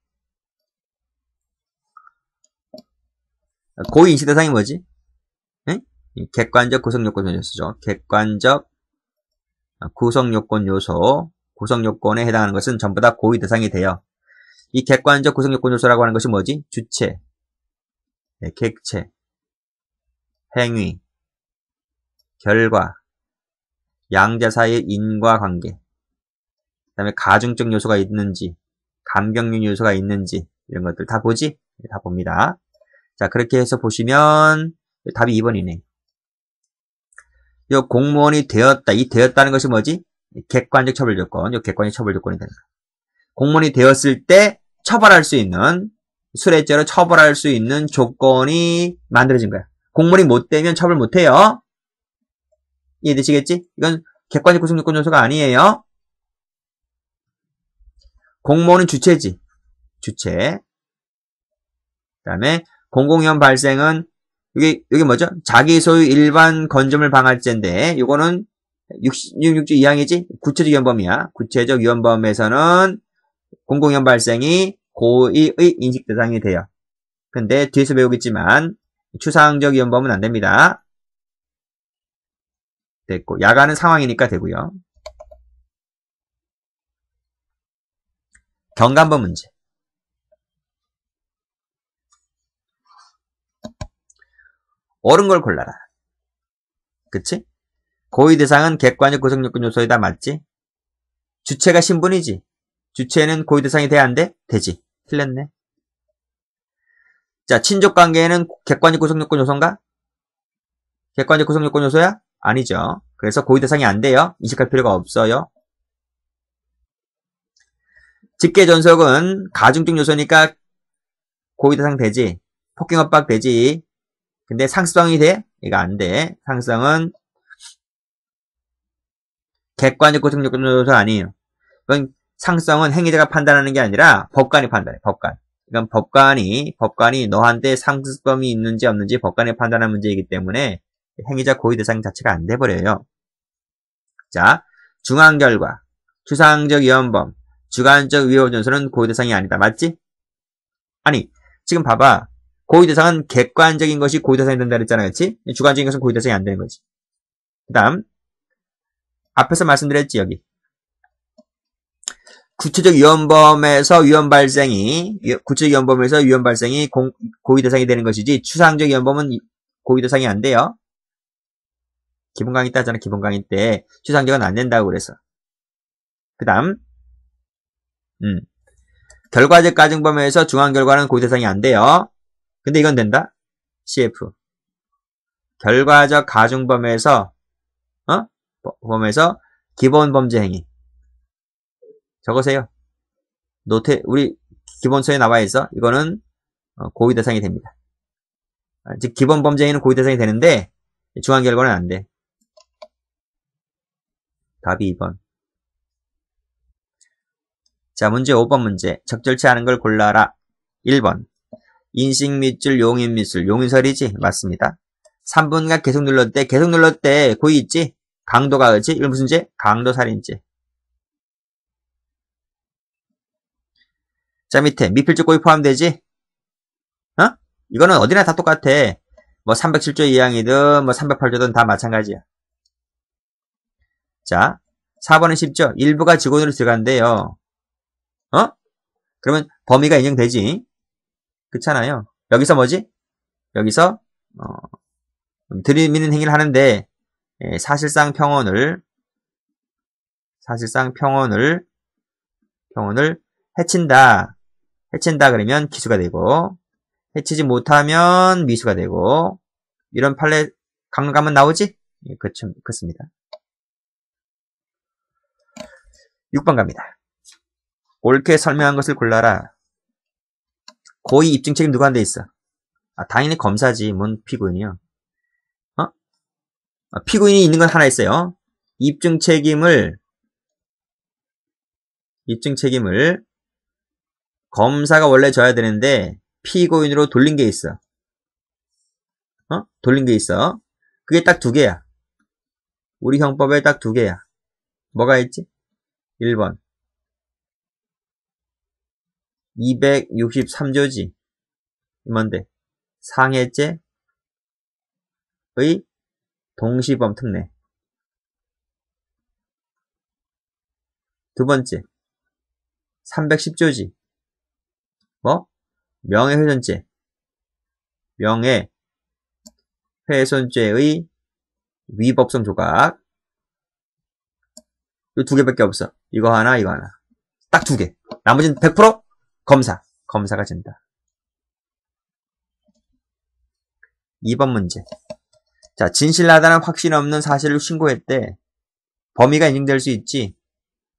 고의 인식 대상이 뭐지? 에? 객관적 구성요건 요소죠. 객관적 구성요건 요소. 구성요건에 해당하는 것은 전부 다 고의 대상이 돼요. 이 객관적 구성요건 요소라고 하는 것이 뭐지? 주체, 객체, 행위, 결과, 양자 사이의 인과관계, 그 다음에 가중적 요소가 있는지, 감경적 요소가 있는지 이런 것들 다 보지? 다 봅니다. 자, 그렇게 해서 보시면 답이 2번이네. 요 공무원이 되었다. 이 되었다는 것이 뭐지? 객관적 처벌 조건. 요 객관적 처벌 조건이 된다. 공무원이 되었을 때 처벌할 수 있는, 수뢰죄로 처벌할 수 있는 조건이 만들어진 거야. 공무원이 못 되면 처벌 못 해요. 이해되시겠지? 이건 객관적 구성 요건 요소가 아니에요. 공무원은 주체지. 주체. 그 다음에 공공위험 발생은 이게 뭐죠? 자기 소유 일반 건조물 방할죄인데 이거는 66조 2항이지? 구체적 위헌범이야. 구체적 위헌범에서는 공공위험 발생이 고의의 인식 대상이 돼요. 근데 뒤에서 배우겠지만 추상적 위헌범은 안 됩니다. 됐고 야간은 상황이니까 되고요. 경감범 문제. 옳은 걸 골라라. 그치? 고의 대상은 객관적 구성 요건 요소이다. 맞지? 주체가 신분이지. 주체는 고의 대상이 돼야 안 돼? 되지. 틀렸네. 자, 친족 관계에는 객관적 구성 요건 요소인가? 객관적 구성 요건 요소야? 아니죠. 그래서 고의 대상이 안 돼요. 인식할 필요가 없어요. 직계 존속은 가중적 요소니까 고의 대상 되지. 폭행 협박 되지. 근데 상습성이 돼? 이거 안 돼. 상습성은 객관적 구성 요건 요소 아니에요. 이건 상습성은 행위자가 판단하는 게 아니라 법관이 판단해. 법관. 이건 법관이 너한테 상습범이 있는지 없는지 법관이 판단하는 문제이기 때문에 행위자 고의 대상 자체가 안 돼버려요. 자, 중한 결과, 추상적 위헌범, 주관적 위헌 존소는 고의 대상이 아니다. 맞지? 아니, 지금 봐봐. 고의 대상은 객관적인 것이 고의 대상이 된다 그랬잖아. 그렇지? 주관적인 것은 고의 대상이 안 되는 거지. 그 다음, 앞에서 말씀드렸지, 여기. 구체적 위헌범에서 위헌 발생이 고의 대상이 되는 것이지, 추상적 위헌범은 고의 대상이 안 돼요. 기본 강의 때 하잖아. 기본 강의 때 추상적은 안 된다고 그래서. 그 다음 결과적 가중범에서 중한 결과는 고의 대상이 안 돼요. 근데 이건 된다. CF 결과적 가중범에서 범에서 기본 범죄 행위 적으세요. 노트 우리 기본서에 나와 있어. 이거는 고의 대상이 됩니다. 즉 기본 범죄 행위는 고의 대상이 되는데 중한 결과는 안 돼. 답이 2번. 자, 문제 5번 문제. 적절치 않은 걸 골라라. 1번. 인식밑줄, 용인밑줄. 용인설이지? 맞습니다. 3분간 계속 눌렀대. 고의 있지? 강도가 그렇지? 이건 무슨 죄? 강도살인죄. 자, 밑에 미필적 고의 포함되지? 이거는 어디나 다 똑같아. 뭐 307조 2항이든 뭐 308조든 다 마찬가지야. 자, 4번은 쉽죠? 일부가 직원으로 들어간대요. 그러면 범위가 인정되지? 그렇잖아요. 여기서 뭐지? 여기서 들이미는 행위를 하는데 사실상 평온을 해친다 그러면 기수가 되고 해치지 못하면 미수가 되고 이런 판례 강론감은 나오지? 예, 그렇습니다. 6번 갑니다. 옳게 설명한 것을 골라라. 고의 입증 책임 누구한테 있어? 당연히 검사지. 뭔 피고인이요? 피고인이 있는 건 하나 있어요. 입증 책임을 검사가 원래 져야 되는데 피고인으로 돌린 게 있어. 그게 딱 2개야. 우리 형법에 딱 2개야. 뭐가 있지? 1번. 263조지. 뭔데? 상해죄의 동시범 특례. 2번째. 310조지. 뭐? 명예훼손죄. 명예훼손죄의 위법성 조각. 이 2개밖에 없어. 이거 하나, 이거 하나. 딱 2개. 나머지는 100% 검사가 진다. 2번 문제. 자, 진실하다는 확신 없는 사실을 신고했대. 범위가 인정될 수 있지.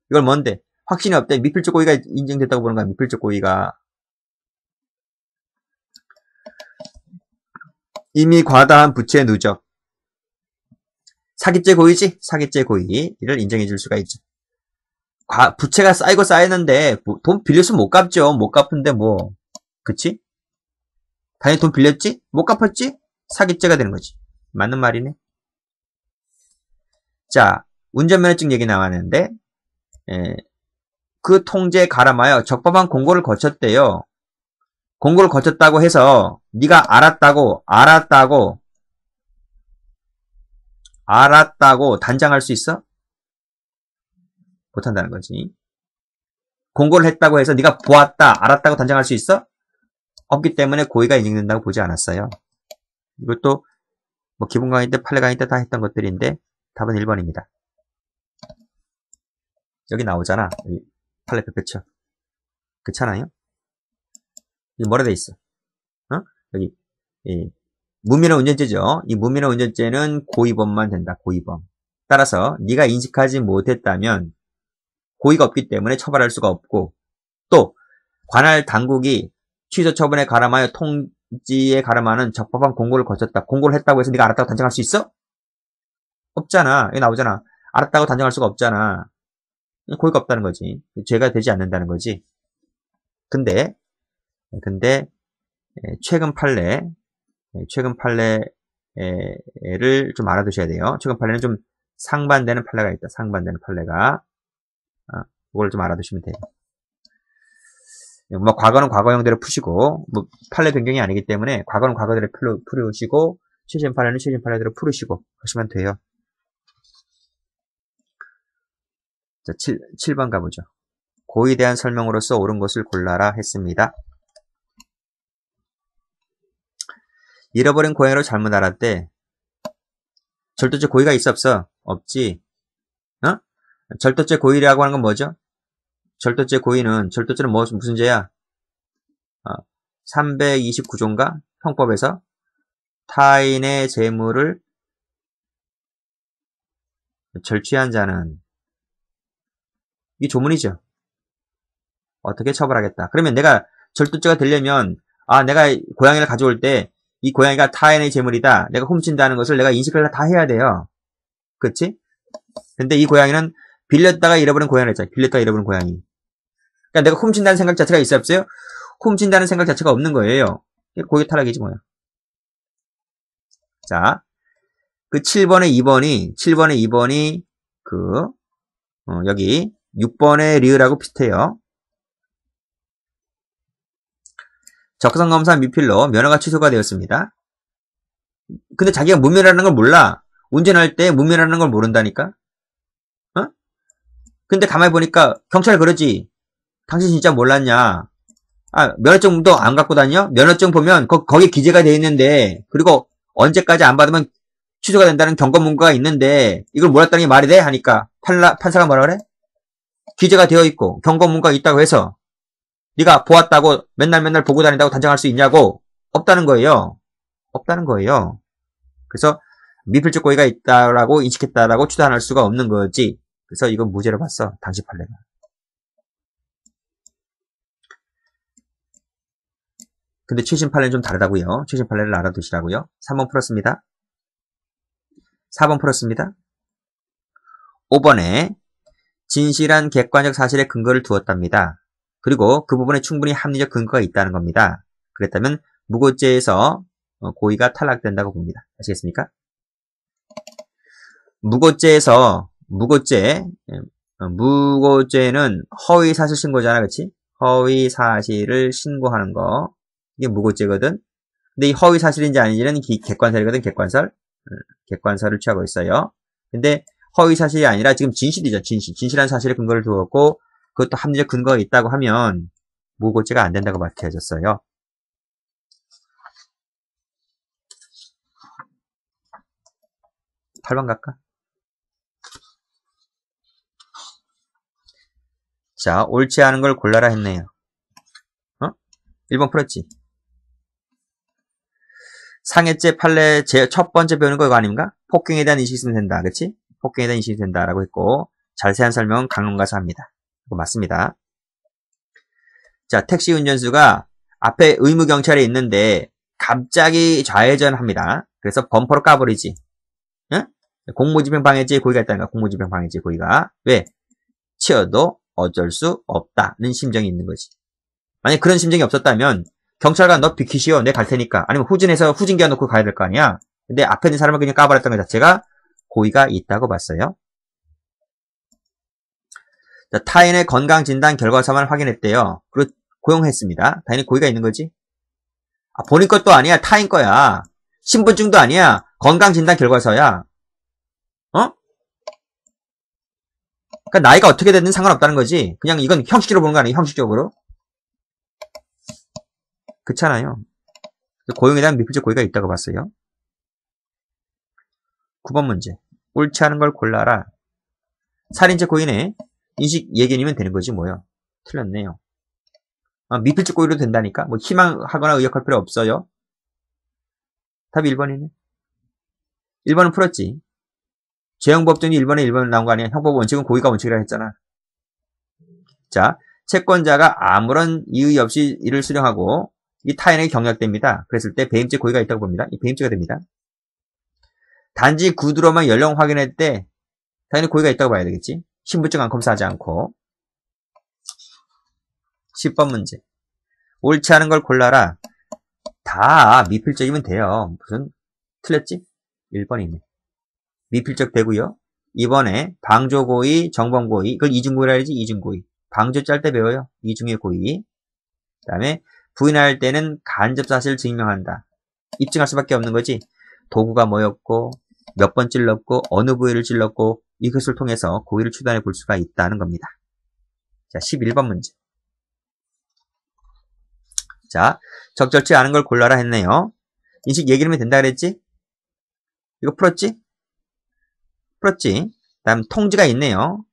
이걸 뭔데? 확신이 없대. 미필적 고의가 인정됐다고 보는 거야. 미필적 고의가. 이미 과다한 부채 누적. 사기죄 고의지? 사기죄 고의를 인정해 줄 수가 있죠. 부채가 쌓이고 쌓였는데 돈 빌렸으면 못 갚죠. 못 갚은데 뭐. 그치? 당연히 돈 빌렸지? 못 갚았지? 사기죄가 되는 거지. 맞는 말이네. 자, 운전면허증 얘기 나왔는데 그 통지에 가름하여 적법한 공고를 거쳤대요. 공고를 거쳤다고 해서 네가 알았다고 단정할 수 있어? 못한다는 거지. 공고를 했다고 해서 네가 보았다, 알았다고 단정할 수 있어? 없기 때문에 고의가 인정된다고 보지 않았어요. 이것도 뭐 기본 강의 때, 판례 강의 때 다 했던 것들인데 답은 1번입니다. 여기 나오잖아. 여기 판례표 펼쳐. 그렇잖아요? 이 뭐라 돼 있어? 어? 여기 무면허 운전죄죠. 이 무면허 운전죄는 고의범만 된다. 고의범. 따라서 네가 인식하지 못했다면 고의가 없기 때문에 처벌할 수가 없고, 또 관할 당국이 취소 처분에 가름하여 통지에 가름하는 적법한 공고를 거쳤다. 공고를 했다고 해서 네가 알았다고 단정할 수 있어? 없잖아. 여기 나오잖아. 알았다고 단정할 수가 없잖아. 고의가 없다는 거지. 죄가 되지 않는다는 거지. 근데 최근 판례를 좀 알아두셔야 돼요. 최근 판례는 좀 상반되는 판례가 있다. 상반되는 판례가. 그걸 좀 알아두시면 돼요. 뭐 과거는 과거형대로 푸시고, 뭐 판례 변경이 아니기 때문에 과거는 과거대로 풀으시고, 최신 판례는 최신 판례대로 풀으시고 하시면 돼요. 자, 7번 가보죠. 고의에 대한 설명으로서 옳은 것을 골라라 했습니다. 잃어버린 고양이로 잘못 알았대. 절도죄 고의가 있어 없어? 없지. 절도죄 고의라고 하는 건 뭐죠? 절도죄는 무슨 죄야? 329조인가? 형법에서 타인의 재물을 절취한 자는, 이게 조문이죠. 어떻게 처벌하겠다. 그러면 내가 절도죄가 되려면, 내가 고양이를 가져올 때 이 고양이가 타인의 재물이다, 내가 훔친다는 것을 내가 인식을 다 해야 돼요. 그치? 근데 이 고양이는 빌렸다가 잃어버린 고양이를 했잖아. 빌렸다가 잃어버린 고양이. 그러니까 내가 훔친다는 생각 자체가 있어요, 없어요? 훔친다는 생각 자체가 없는 거예요. 고의 타락이지 뭐야. 자, 그 7번의 2번이 여기 6번의 리을하고 비슷해요. 적성검사 미필로 면허가 취소가 되었습니다. 근데 자기가 무면허라는 걸 몰라. 운전할 때 무면허라는 걸 모른다니까? 근데 가만히 보니까 경찰 그러지. 당신 진짜 몰랐냐? 면허증도 안 갖고 다녀? 면허증 보면 거기 기재가 돼 있는데, 그리고 언제까지 안 받으면 취소가 된다는 경고문구가 있는데 이걸 몰랐다는 게 말이 돼? 하니까 판사가 뭐라 그래? 기재가 되어 있고 경고문구가 있다고 해서 네가 보았다고 맨날 보고 다닌다고 단정할 수 있냐고? 없다는 거예요. 없다는 거예요. 그래서 미필적 고의가 있다라고 인식했다라고 추단할 수가 없는 거지. 그래서 이건 무죄로 봤어. 당시 판례가. 근데 최신 판례는 좀 다르다고요. 최신 판례를 알아두시라고요. 3번 풀었습니다. 4번 풀었습니다. 5번에 진실한 객관적 사실에 근거를 두었답니다. 그리고 그 부분에 충분히 합리적 근거가 있다는 겁니다. 그랬다면 무고죄에서 고의가 탈락된다고 봅니다. 아시겠습니까? 무고죄는 허위 사실 신고잖아, 그치? 허위 사실을 신고하는 거. 이게 무고죄거든? 근데 이 허위 사실인지 아닌지는 객관설이거든, 객관설. 객관설을 취하고 있어요. 근데 허위 사실이 아니라 지금 진실이죠, 진실한 사실에 근거를 두었고, 그것도 합리적 근거가 있다고 하면 무고죄가 안 된다고 밝혀졌어요. (8번) 갈까? 자, 옳지 않은 걸 골라라 했네요. 1번 풀었지? 상해죄 판례 첫 번째 배우는 거 이거 아닙니까? 폭행에 대한 인식이 있으면 된다. 그치? 폭행에 대한 인식이 된다라고 했고, 자세한 설명은 강론가서 합니다. 이거 맞습니다. 자, 택시 운전수가 앞에 의무 경찰이 있는데 갑자기 좌회전합니다. 그래서 범퍼로 까버리지. 응? 공무집행 방해죄의 고의가 있다는 거야. 공무집행 방해죄의 고의가. 왜? 치여도 어쩔 수 없다는 심정이 있는 거지. 만약 그런 심정이 없었다면 경찰관 너 비키시오. 내 갈 테니까. 아니면 후진해서 후진기어 놓고 가야 될 거 아니야. 근데 앞에 있는 사람을 그냥 까버렸던 것 자체가 고의가 있다고 봤어요. 자, 타인의 건강진단 결과서만 확인했대요. 그리고 고용했습니다. 당연히 고의가 있는 거지. 아, 본인 것도 아니야. 타인 거야. 신분증도 아니야. 건강진단 결과서야. 어? 그러니까 나이가 어떻게 됐든 상관없다는 거지. 그냥 이건 형식적으로 보는 거 아니에요. 형식적으로. 그렇잖아요. 고용에 대한 미필적 고의가 있다고 봤어요. 9번 문제. 옳지 않은 걸 골라라. 살인죄 고의네. 인식 예견이면 되는 거지 뭐요. 틀렸네요. 아, 미필적 고의로 된다니까. 뭐 희망하거나 의역할 필요 없어요. 답이 1번이네. 1번은 풀었지. 재형법정이 1번에 나온 거 아니야. 형법 원칙은 고의가 원칙이라 했잖아. 자, 채권자가 아무런 이의 없이 이를 수령하고 이 타인에게 경락됩니다. 그랬을 때 배임죄 고의가 있다고 봅니다. 이 배임죄가 됩니다. 단지 구두로만 연령 확인할 때 당연히 고의가 있다고 봐야 되겠지. 신분증 안 검사하지 않고. 10번 문제. 옳지 않은 걸 골라라. 다 미필적이면 돼요. 무슨 틀렸지? 1번이네. 미필적 되고요. 이번에 방조고의, 정범고의, 이걸 이중고의라 해야지. 이중고의. 방조 짤 때 배워요. 이중의 고의. 그 다음에 부인할 때는 간접사실을 증명한다. 입증할 수밖에 없는 거지. 도구가 뭐였고 몇 번 찔렀고 어느 부위를 찔렀고 이것을 통해서 고의를 추단해 볼 수가 있다는 겁니다. 자, 11번 문제. 자, 적절치 않은 걸 골라라 했네요. 인식 얘기하면 된다 그랬지? 이거 풀었지? 풀었지? 다음 통지가 있네요.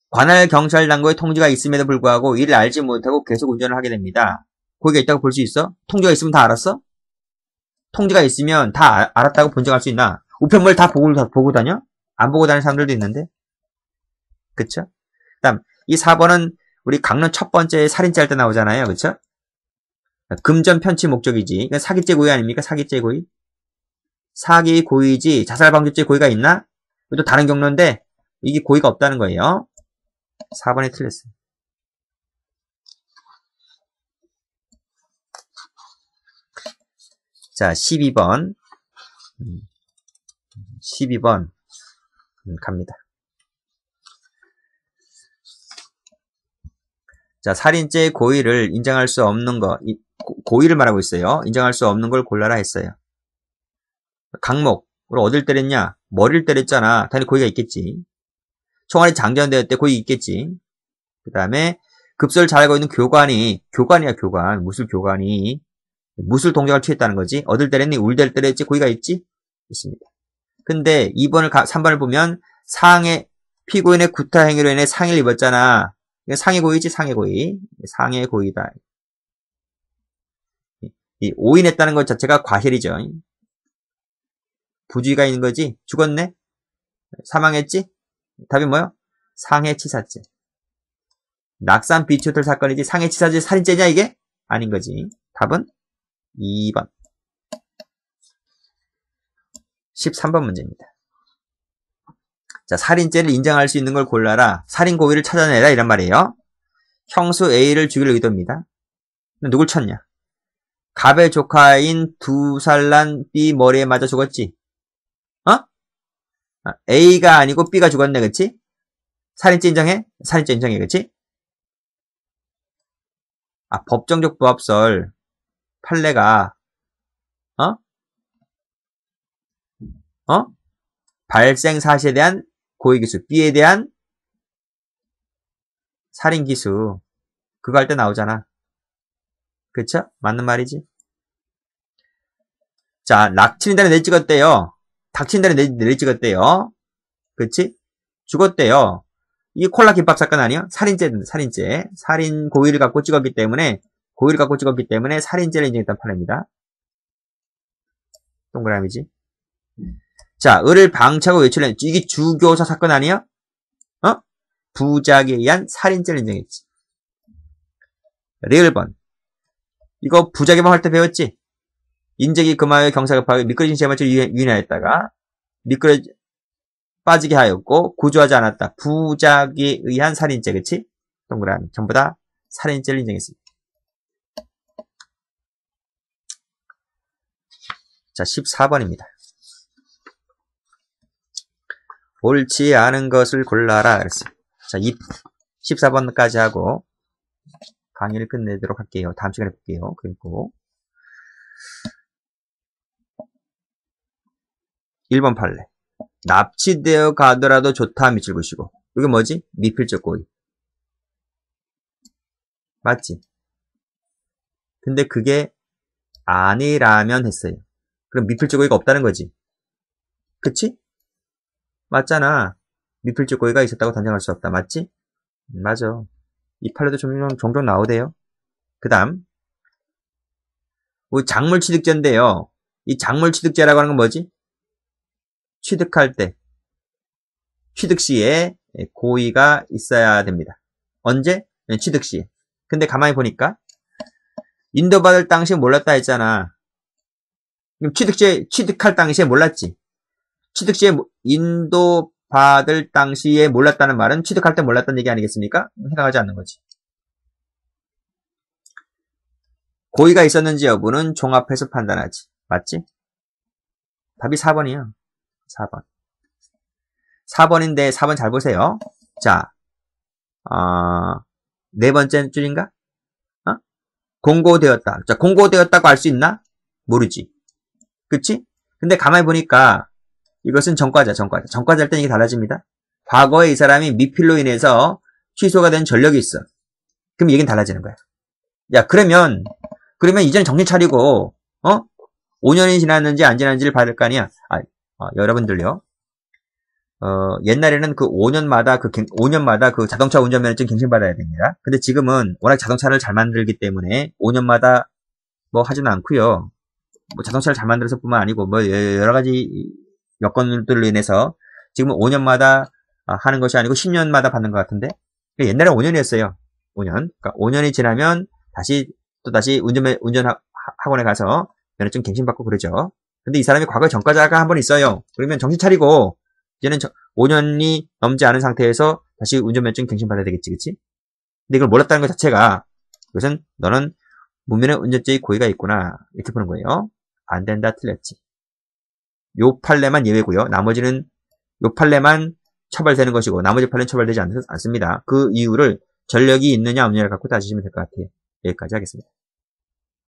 관할 경찰 당국의 통지가 있음에도 불구하고 이를 알지 못하고 계속 운전을 하게 됩니다. 고의가 있다고 볼 수 있어? 통지가 있으면 다 알았어? 통지가 있으면 다 알았다고 본정할 수 있나? 우편물 다 보고 다녀? 안 보고 다니는 사람들도 있는데. 그쵸? 다음, 이 4번은 우리 강론 첫 번째 살인죄 할 때 나오잖아요. 그쵸? 금전 편취 목적이지. 이건 사기죄 고의 아닙니까? 사기죄 고의. 사기 고의지 자살 방조죄 고의가 있나? 이것도 다른 경로인데 이게 고의가 없다는 거예요. 4번에 틀렸어요. 자, 12번. 12번. 갑니다. 자, 살인죄 고의를 인정할 수 없는 거, 고의를 말하고 있어요. 인정할 수 없는 걸 골라라 했어요. 강목, 우리 어딜 때렸냐? 머리를 때렸잖아. 당연히 고의가 있겠지. 총알이 장전되었을 때 고의 있겠지. 그 다음에 급소를 잘 알고 있는 교관이야, 교관. 무술 교관이 무술 동작을 취했다는 거지. 어딜 때렸니? 울대를 때렸지. 고의가 있지? 있습니다. 근데 3번을 보면 피고인의 구타 행위로 인해 상해를 입었잖아. 이건 상해 고의지, 상해 고의. 상해 고의다. 이 오인했다는 것 자체가 과실이죠. 부주의가 있는 거지. 죽었네? 사망했지? 답이 뭐요? 상해치사죄. 낙산 비치호텔 사건이지 상해치사죄 살인죄냐 이게? 아닌 거지. 답은 2번. 13번 문제입니다. 자, 살인죄를 인정할 수 있는 걸 골라라. 살인 고의를 찾아내라 이란 말이에요. 형수 A를 죽일 의도입니다. 누굴 쳤냐? 갑의 조카인 2살 난 B 머리에 맞아 죽었지? A가 아니고 B가 죽었네, 그치? 살인죄 인정해? 살인죄 인정해, 그치? 법정적 부합설 판례가 발생 사실에 대한 고의기수, B에 대한 살인기수 그거 할 때 나오잖아. 그쵸? 맞는 말이지. 자, 낙치인다는 내 찍었대요. 닥친다는 내 찍었대요. 그치? 죽었대요. 이게 콜라 김밥 사건 아니야? 살인죄. 살인 고의를 갖고 찍었기 때문에 살인죄를 인정했단 판례입니다. 동그라미지. 자, 을을 방치하고 외출했. 이게 주교사 사건 아니야? 어? 부작에 의한 살인죄를 인정했지. 리을번. 이거 부작위만 할 때 배웠지? 인적이 금하여 경사가 파하여 미끄러진 재물죄를 유인하였다가 미끄러 빠지게 하였고 구조하지 않았다. 부작에 의한 살인죄, 그치? 동그라미. 전부 다 살인죄를 인정했습니다. 자, 14번입니다. 옳지 않은 것을 골라라. 그랬어요. 자, 14번까지 하고 강의를 끝내도록 할게요. 다음 시간에 볼게요. 그리고 1번 판례. 납치되어 가더라도 좋다 밑줄 그으시고. 이게 뭐지? 미필적 고의. 맞지? 근데 그게 아니라면 했어요. 그럼 미필적 고의가 없다는 거지. 그치? 맞잖아. 미필적 고의가 있었다고 단정할 수 없다. 맞지? 맞아. 이 판례도 종종 나오대요. 그 다음 작물취득죄인데요. 이 작물취득죄라고 하는 건 뭐지? 취득할 때 취득 시에 고의가 있어야 됩니다. 언제? 취득 시에. 근데 가만히 보니까 인도받을 당시에 몰랐다 했잖아. 그럼 취득할 당시에 몰랐지. 취득 시에 인도받을 당시에 몰랐다는 말은 취득할 때 몰랐다는 얘기 아니겠습니까? 해당하지 않는 거지. 고의가 있었는지 여부는 종합해서 판단하지. 맞지? 답이 4번이야. 4번. 4번인데 4번 잘 보세요. 자, 네 번째 줄인가? 공고되었다. 자, 공고되었다고 알 수 있나? 모르지. 그치? 근데 가만히 보니까 이것은 전과자. 전과자일 땐 이게 달라집니다. 과거에 이 사람이 미필로 인해서 취소가 된 전력이 있어. 그럼 얘기는 달라지는 거야. 야, 그러면 이제는 정신 차리고 5년이 지났는지 안 지났는지를 봐야 될 거 아니야. 여러분들요. 옛날에는 그 5년마다 그 자동차 운전면허증 갱신받아야 됩니다. 근데 지금은 워낙 자동차를 잘 만들기 때문에 5년마다 뭐 하지는 않고요. 뭐 자동차를 잘 만들어서 뿐만 아니고 뭐 여러 가지 여건들로 인해서 지금은 5년마다 하는 것이 아니고 10년마다 받는 것 같은데 옛날에 5년이었어요. 5년. 그러니까 5년이 지나면 다시 운전학원에 가서 면허증 갱신받고 그러죠. 근데 이 사람이 과거에 전과자가 한 번 있어요. 그러면 정신 차리고 이제는 5년이 넘지 않은 상태에서 다시 운전면허증 갱신받아야 되겠지, 그치? 근데 이걸 몰랐다는 것 자체가 이것은 너는 무면허 운전죄의 고의가 있구나 이렇게 보는 거예요. 안 된다, 틀렸지. 요 판례만 예외고요. 나머지는 요 판례만 처벌되는 것이고 나머지 판례는 처벌되지 않습니다. 그 이유를 전력이 있느냐 없느냐를 갖고 따지시면 될 것 같아요. 여기까지 하겠습니다.